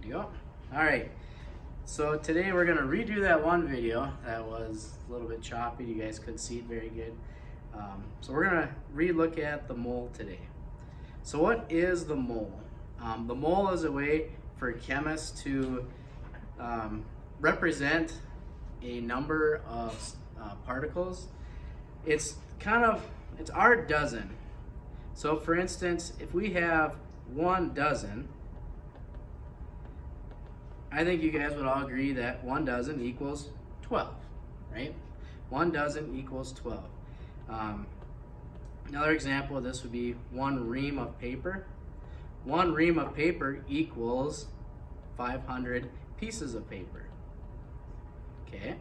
you go. All right, so today we're gonna redo that one video that was a little bit choppy. You guys couldn't see it very good. So we're gonna re-look at the mole today. So what is the mole? The mole is a way for chemists to represent a number of particles. It's our dozen. So for instance, if we have 1 dozen, I think you guys would all agree that 1 dozen equals 12, right? 1 dozen equals 12. Another example of this would be 1 ream of paper. 1 ream of paper equals 500 pieces of paper. Okay,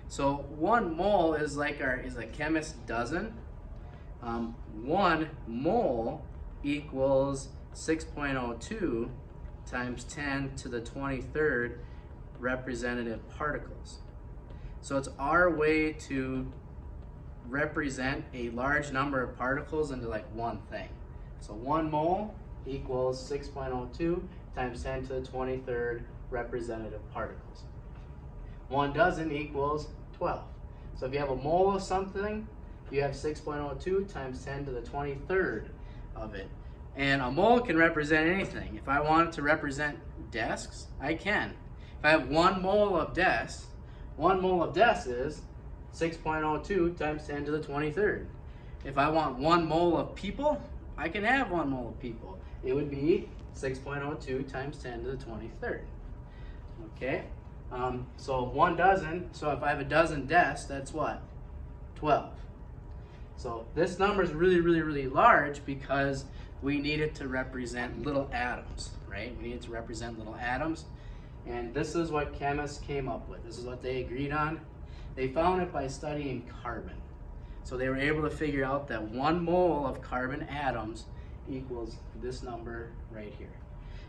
so 1 mole is like a chemist's dozen. 1 mole equals 6.02 times 10 to the 23rd representative particles. So it's our way to represent a large number of particles into like one thing. So 1 mole equals 6.02 times 10 to the 23rd representative particles. 1 dozen equals 12. So if you have a mole of something, you have 6.02 times 10 to the 23rd of it. And a mole can represent anything. If I wanted to represent desks, I can. If I have 1 mole of desks, 1 mole of desks is 6.02 times 10 to the 23rd. If I want 1 mole of people, I can have 1 mole of people. It would be 6.02 times 10 to the 23rd. Okay, so 1 dozen, so if I have a dozen desks, that's what? 12. So this number is really, really, really large because we need it to represent little atoms, right? We need it to represent little atoms. And this is what chemists came up with. This is what they agreed on. They found it by studying carbon. So they were able to figure out that 1 mole of carbon atoms equals this number right here.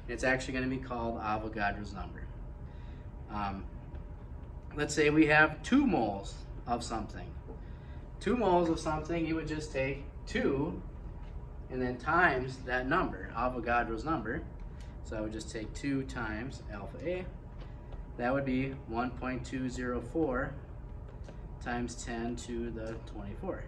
And it's actually going to be called Avogadro's number. Let's say we have 2 moles of something. 2 moles of something, you would just take 2 and then times that number, Avogadro's number. So I would just take 2 times alpha A. That would be 1.204 times 10 to the 24.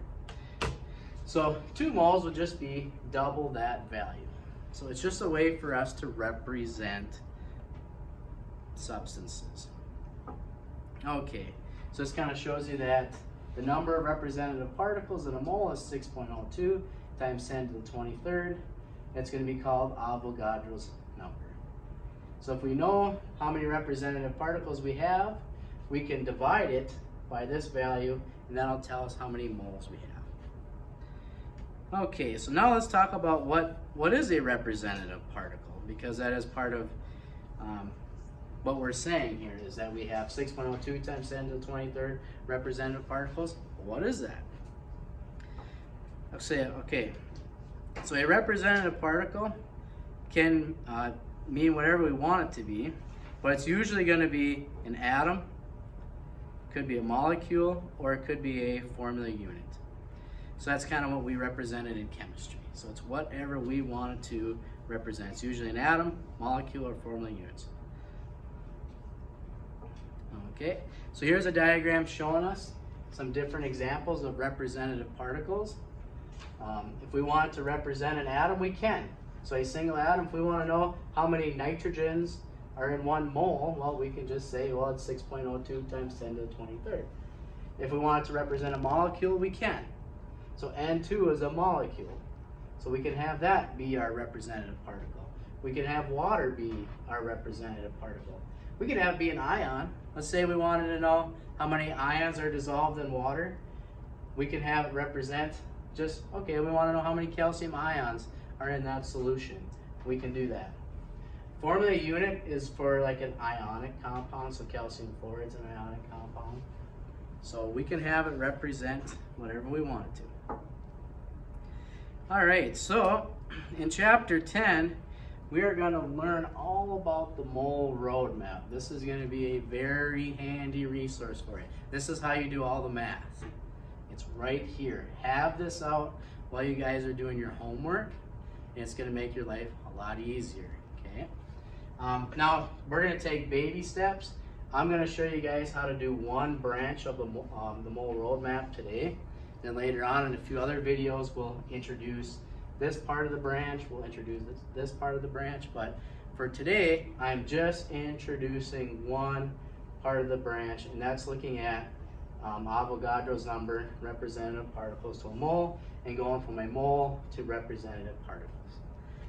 So 2 moles would just be double that value. So it's just a way for us to represent substances. Okay, so this kind of shows you that the number of representative particles in a mole is 6.02 times 10 to the 23rd. It's going to be called Avogadro's number. So if we know how many representative particles we have, we can divide it by this value, and that'll tell us how many moles we have. Okay, so now let's talk about what is a representative particle, because that is part of what we're saying here is that we have 6.02 times 10 to the 23rd representative particles. What is that? I'll say, okay, so a representative particle can mean whatever we want it to be, but it's usually going to be an atom, could be a molecule, or it could be a formula unit. So that's kind of what we represented in chemistry. So it's whatever we want it to represent. It's usually an atom, molecule, or formula units. Okay, so here's a diagram showing us some different examples of representative particles. If we want to represent an atom, we can. So a single atom, if we want to know how many nitrogens are in 1 mole, well, we can just say, well, it's 6.02 times 10 to the 23rd. If we want to represent a molecule, we can. So N2 is a molecule. So we can have that be our representative particle. We can have water be our representative particle. We can have it be an ion. Let's say we wanted to know how many ions are dissolved in water. We can have it represent just, okay, we want to know how many calcium ions are in that solution. We can do that. Formula unit is for like an ionic compound, so calcium fluoride is an ionic compound. So we can have it represent whatever we want it to. All right, so in chapter 10, we are going to learn all about the mole roadmap. This is going to be a very handy resource for you. This is how you do all the math. It's right here. Have this out while you guys are doing your homework, and it's going to make your life a lot easier. Okay. Now we're going to take baby steps. I'm going to show you guys how to do one branch of the mole roadmap today. Then later on in a few other videos we'll introduce this part of the branch, we'll introduce this part of the branch, but for today I'm just introducing one part of the branch, and that's looking at Avogadro's number, representative particles to a mole, and going from a mole to representative particles.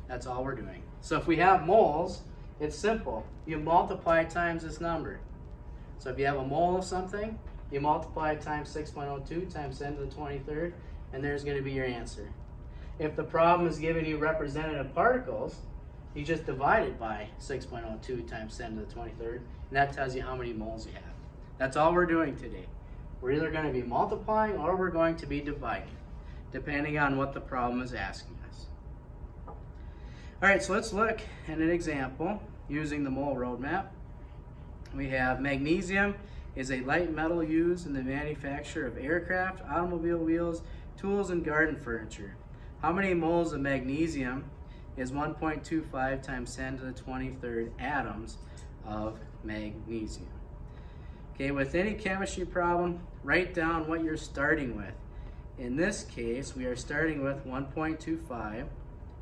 That's all we're doing. So if we have moles, it's simple. You multiply times this number. So if you have a mole of something, you multiply it times 6.02 times 10 to the 23rd, and there's going to be your answer. If the problem is giving you representative particles, you just divide it by 6.02 times 10 to the 23rd, and that tells you how many moles you have. That's all we're doing today. We're either going to be multiplying or we're going to be dividing, depending on what the problem is asking us. All right, so let's look at an example using the mole roadmap. We have magnesium is a light metal used in the manufacture of aircraft, automobile wheels, tools, and garden furniture. How many moles of magnesium is 1.25 times 10 to the 23rd atoms of magnesium? Okay, with any chemistry problem, write down what you're starting with. In this case, we are starting with 1.25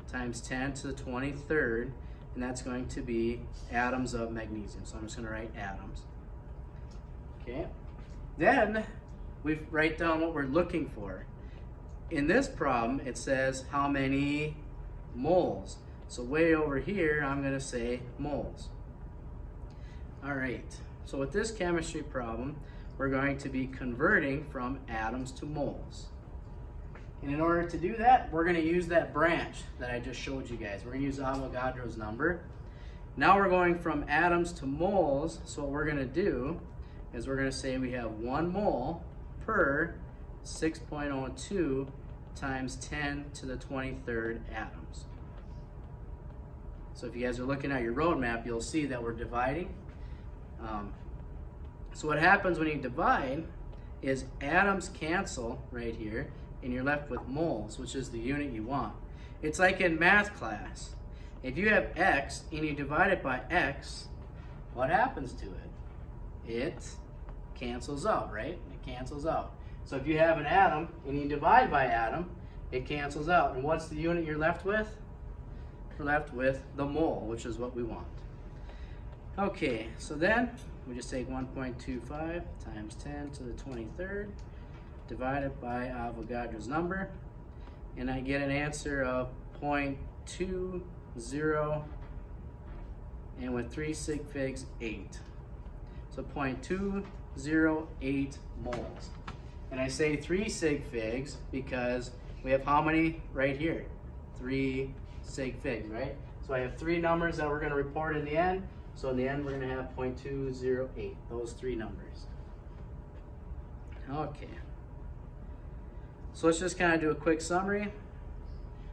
times 10 to the 23rd, and that's going to be atoms of magnesium. So I'm just going to write atoms. Okay, then we write down what we're looking for. In this problem, it says how many moles. So way over here, I'm going to say moles. All right, so with this chemistry problem, we're going to be converting from atoms to moles. And in order to do that, we're going to use that branch that I just showed you guys. We're going to use Avogadro's number. Now we're going from atoms to moles, so what we're going to do is we're going to say we have 1 mole per 6.02 times 10 to the 23rd atoms. So if you guys are looking at your roadmap, you'll see that we're dividing. So what happens when you divide is atoms cancel right here, and you're left with moles, which is the unit you want. It's like in math class. If you have x and you divide it by x, what happens to it? It cancels out, right? It cancels out. So if you have an atom and you divide by atom, it cancels out. And what's the unit you're left with? You're left with the mole, which is what we want. Okay, so then we just take 1.25 times 10 to the 23rd, divided by Avogadro's number, and I get an answer of 0.20, and with 3 sig figs, 8. So 0.208 moles. And I say 3 sig figs because we have how many right here? 3 sig figs, right? So I have 3 numbers that we're going to report in the end. So in the end, we're going to have 0.208, those 3 numbers. Okay. So let's just kind of do a quick summary.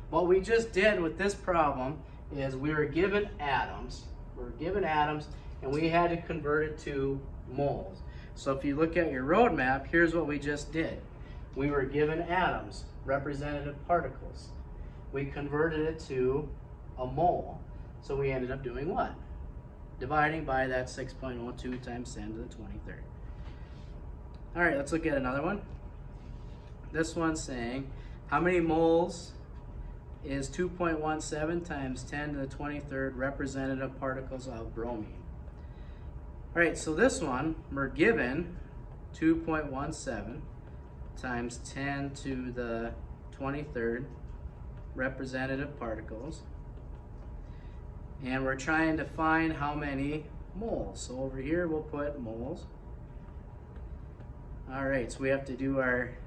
What we just did with this problem is we were given atoms. And we had to convert it to moles. So if you look at your roadmap, here's what we just did. We were given atoms, representative particles. We converted it to a mole. So we ended up doing what? Dividing by that 6.02 times 10 to the 23rd. All right, let's look at another one. This one's saying, how many moles is 2.17 times 10 to the 23rd representative particles of bromine? All right, so this one, we're given 2.17 times 10 to the 23rd representative particles. And we're trying to find how many moles. So over here, we'll put moles. All right, so we have to do our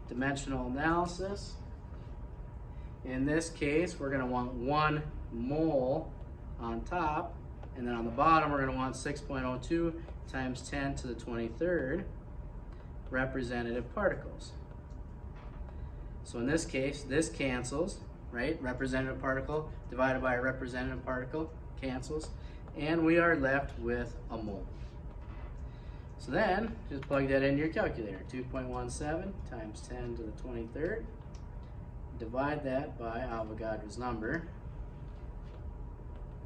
dimensional analysis. In this case, we're going to want 1 mole on top, and then on the bottom, we're going to want 6.02 times 10 to the 23rd representative particles. So in this case, this cancels, right? Representative particle divided by a representative particle cancels, and we are left with a mole. So then, just plug that into your calculator. 2.17 times 10 to the 23rd. Divide that by Avogadro's number.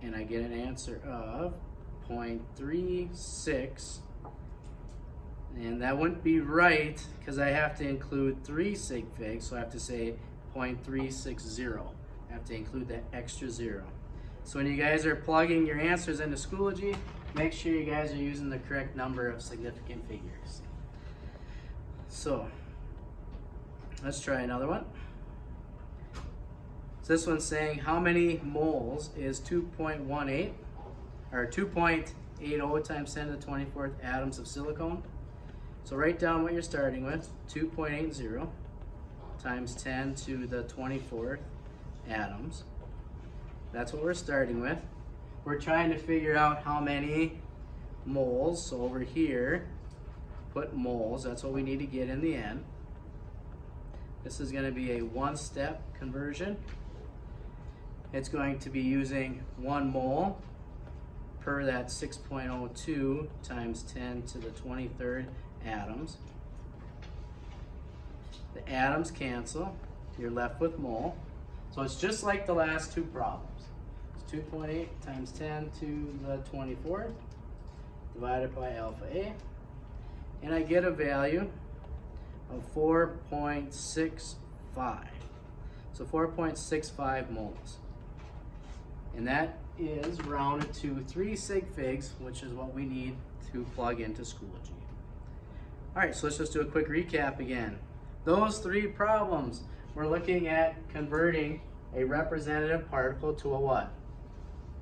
and I get an answer of 0.36. And that wouldn't be right because I have to include 3 sig figs, so I have to say 0.360. I have to include that extra 0. So when you guys are plugging your answers into Schoology, make sure you guys are using the correct number of significant figures. So let's try another one. So this one's saying how many moles is 2.18 or 2.80 times 10 to the 24th atoms of silicone. So write down what you're starting with, 2.80 times 10 to the 24th atoms. That's what we're starting with. We're trying to figure out how many moles. So over here, put moles. That's what we need to get in the end. This is going to be a one-step conversion. It's going to be using 1 mole per that 6.02 times 10 to the 23rd atoms. The atoms cancel. You're left with mole. So it's just like the last 2 problems. It's 2.8 times 10 to the 24th divided by alpha A. And I get a value of 4.65. So 4.65 moles. And that is rounded to 3 sig figs, which is what we need to plug into Schoology. All right, so let's just do a quick recap again. Those 3 problems, we're looking at converting a representative particle to a what?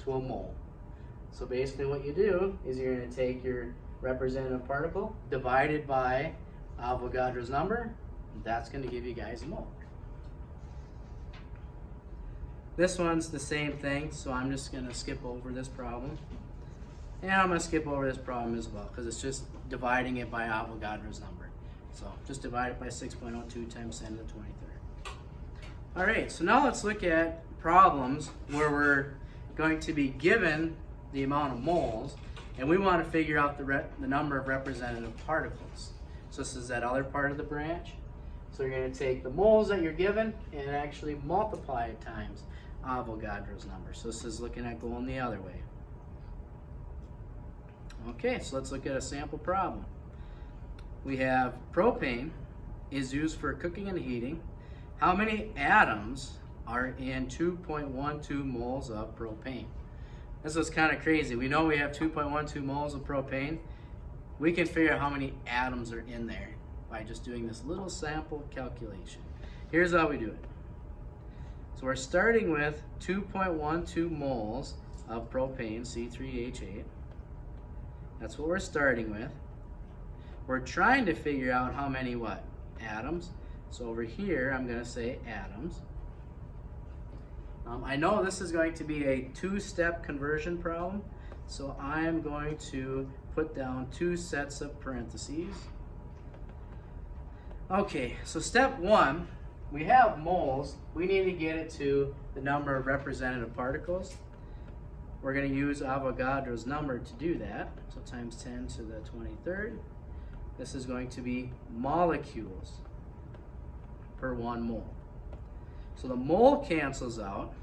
To a mole. So basically what you do is you're going to take your representative particle divided by Avogadro's number. That's going to give you guys a mole. This one's the same thing, so I'm just going to skip over this problem. And I'm going to skip over this problem as well because it's just dividing it by Avogadro's number. So just divide it by 6.02 times 10 to the 23rd. All right, so now let's look at problems where we're going to be given the amount of moles and we want to figure out the number of representative particles. So this is that other part of the branch. So you're going to take the moles that you're given and actually multiply it times Avogadro's number. So this is looking at going the other way. Okay, so let's look at a sample problem. We have propane is used for cooking and heating. How many atoms are in 2.12 moles of propane? This was kind of crazy. We know we have 2.12 moles of propane. We can figure out how many atoms are in there by just doing this little sample calculation. Here's how we do it. So we're starting with 2.12 moles of propane, C3H8. That's what we're starting with. We're trying to figure out how many what? Atoms. So over here, I'm going to say atoms. I know this is going to be a 2-step conversion problem, so I'm going to put down 2 sets of parentheses. Okay, so step 1, we have moles. We need to get it to the number of representative particles. We're going to use Avogadro's number to do that. So times 10 to the 23rd. This is going to be molecules per 1 mole. So the mole cancels out.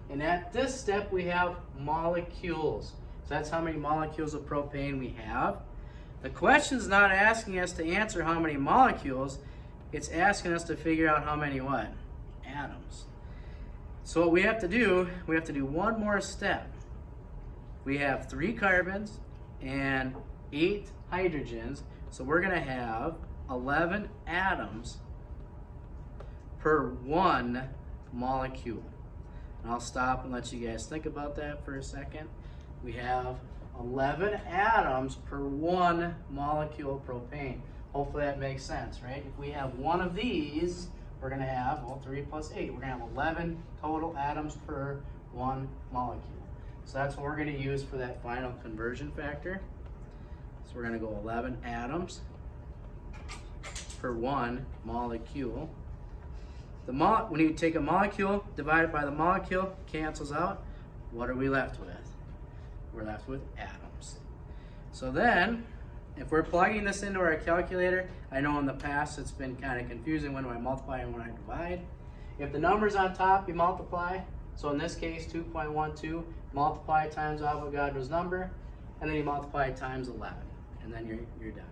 And at this step, we have molecules. So that's how many molecules of propane we have. The question's not asking us to answer how many molecules. It's asking us to figure out how many what? Atoms. So what we have to do one more step. We have 3 carbons and 8 hydrogens. So we're going to have 11 atoms per 1 molecule. And I'll stop and let you guys think about that for a second. We have 11 atoms per 1 molecule of propane. Hopefully that makes sense, right? If we have one of these, we're going to have, well, 3 plus 8. We're going to have 11 total atoms per 1 molecule. So that's what we're going to use for that final conversion factor. So we're going to go 11 atoms per 1 molecule. When you take a molecule, divide it by the molecule, cancels out, what are we left with? We're left with atoms. So then, if we're plugging this into our calculator, I know in the past it's been kind of confusing when do I multiply and when I divide. If the number's on top, you multiply. So in this case, 2.12 multiply times Avogadro's number, and then you multiply it times 11, and then you're done.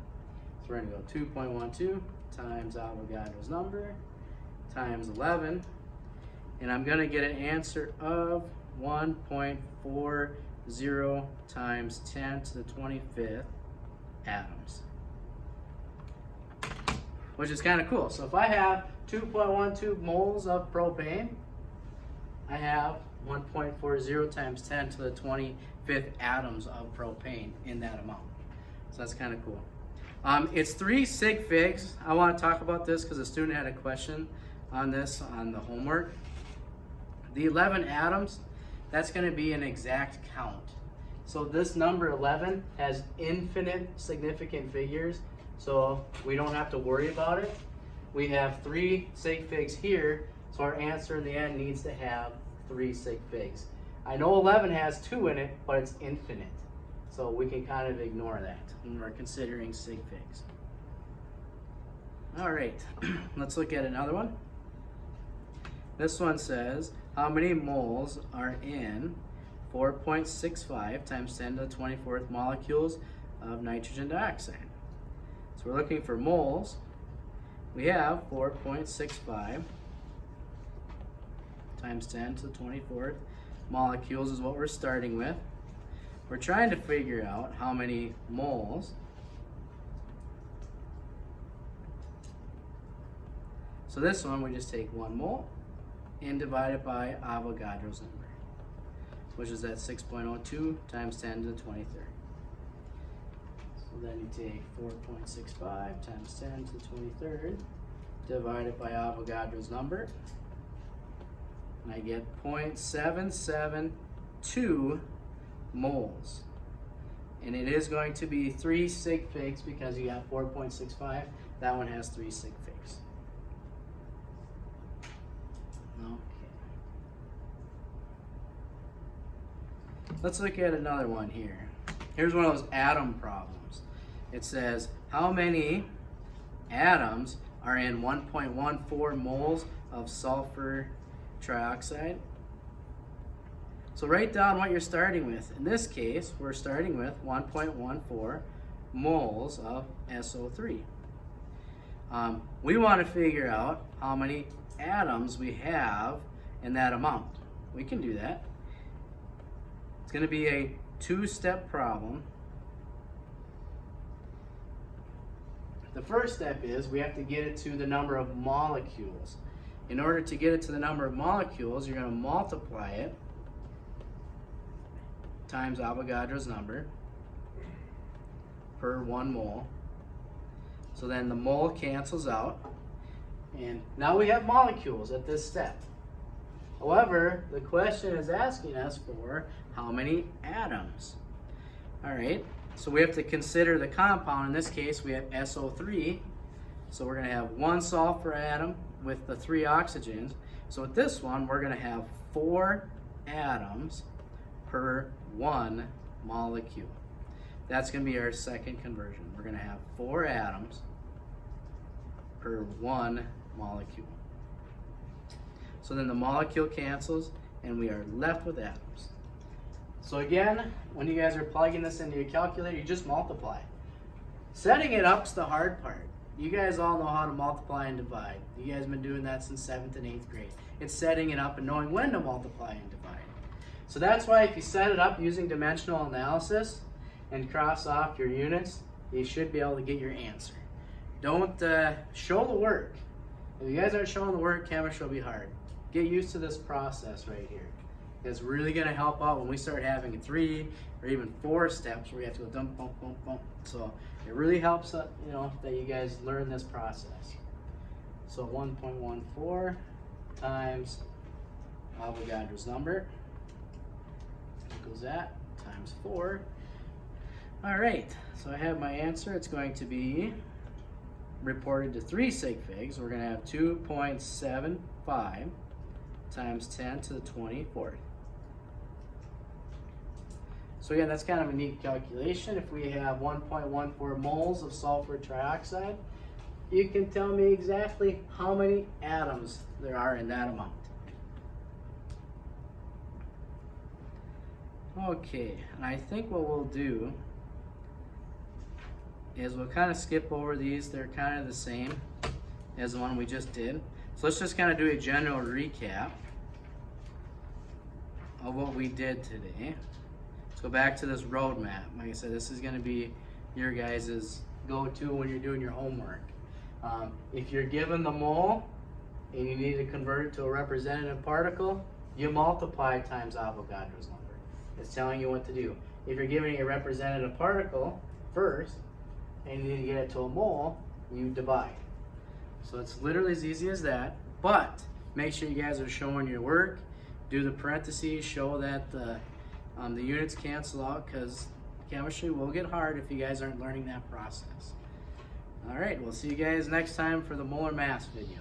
So we're going to go 2.12 times Avogadro's number times 11, and I'm going to get an answer of 1.40 times 10 to the 25th atoms, which is kind of cool. So if I have 2.12 moles of propane, I have 1.40 times 10 to the 25th atoms of propane in that amount. So that's kind of cool. It's 3 sig figs. I want to talk about this because a student had a question on this on the homework. The 11 atoms, that's going to be an exact count. So this number 11 has infinite significant figures, so we don't have to worry about it. We have 3 sig figs here, so our answer in the end needs to have 3 sig figs. I know 11 has 2 in it, but it's infinite. So we can kind of ignore that when we're considering sig figs. All right, let's look at another one. This one says, how many moles are in 4.65 times 10 to the 24th molecules of nitrogen dioxide? So we're looking for moles. We have 4.65 times 10 to the 24th molecules is what we're starting with. We're trying to figure out how many moles so this one we just take 1 mole and divide it by Avogadro's number, which is at 6.02 times 10 to the 23rd. So then you take 4.65 times 10 to the 23rd, divide it by Avogadro's number, and I get 0.772 moles. And it is going to be 3 sig figs because you have 4.65. That one has 3 sig figs. Okay. Let's look at another one here. Here's one of those atom problems. It says, how many atoms are in 1.14 moles of sulfur trioxide? So write down what you're starting with. In this case, we're starting with 1.14 moles of SO3. We want to figure out how many atoms we have in that amount. We can do that. It's going to be a 2-step problem. The first step is we have to get it to the number of molecules. In order to get it to the number of molecules, you're going to multiply it times Avogadro's number per 1 mole. So then the mole cancels out, and now we have molecules at this step. However, the question is asking us for how many atoms. All right, so we have to consider the compound. In this case, we have SO3, so we're going to have 1 sulfur atom with the 3 oxygens. So with this one, we're going to have 4 atoms per 1 molecule. That's going to be our second conversion. We're going to have 4 atoms per 1 molecule. So then the molecule cancels and we are left with atoms. So again, when you guys are plugging this into your calculator, you just multiply. Setting it up's the hard part. You guys all know how to multiply and divide. You guys have been doing that since 7th and 8th grade. It's setting it up and knowing when to multiply and divide. So that's why if you set it up using dimensional analysis and cross off your units, you should be able to get your answer. Don't show the work. If you guys aren't showing the work, chemistry will be hard. Get used to this process right here. It's really going to help out when we start having 3 or even 4 steps where we have to go dump, bump, bump, bump. So it really helps that you guys learn this process. So 1.14 times Avogadro's number equals that times 4. All right, so I have my answer. It's going to be reported to 3 sig figs. We're going to have 2.75 times 10 to the 24th. So again, that's kind of a neat calculation. If we have 1.14 moles of sulfur trioxide, you can tell me exactly how many atoms there are in that amount. Okay, and I think what we'll do is we'll kind of skip over these. They're kind of the same as the one we just did. So let's just kind of do a general recap of what we did today. Let's go back to this roadmap. Like I said, this is going to be your guys' go-to when you're doing your homework. If you're given the mole and you need to convert it to a representative particle, you multiply times Avogadro's number. It's telling you what to do. If you're giving a representative particle first and you need to get it to a mole, you divide. So it's literally as easy as that, but make sure you guys are showing your work. Do the parentheses, show that the units cancel out, because chemistry will get hard if you guys aren't learning that process. All right, we'll see you guys next time for the molar mass video.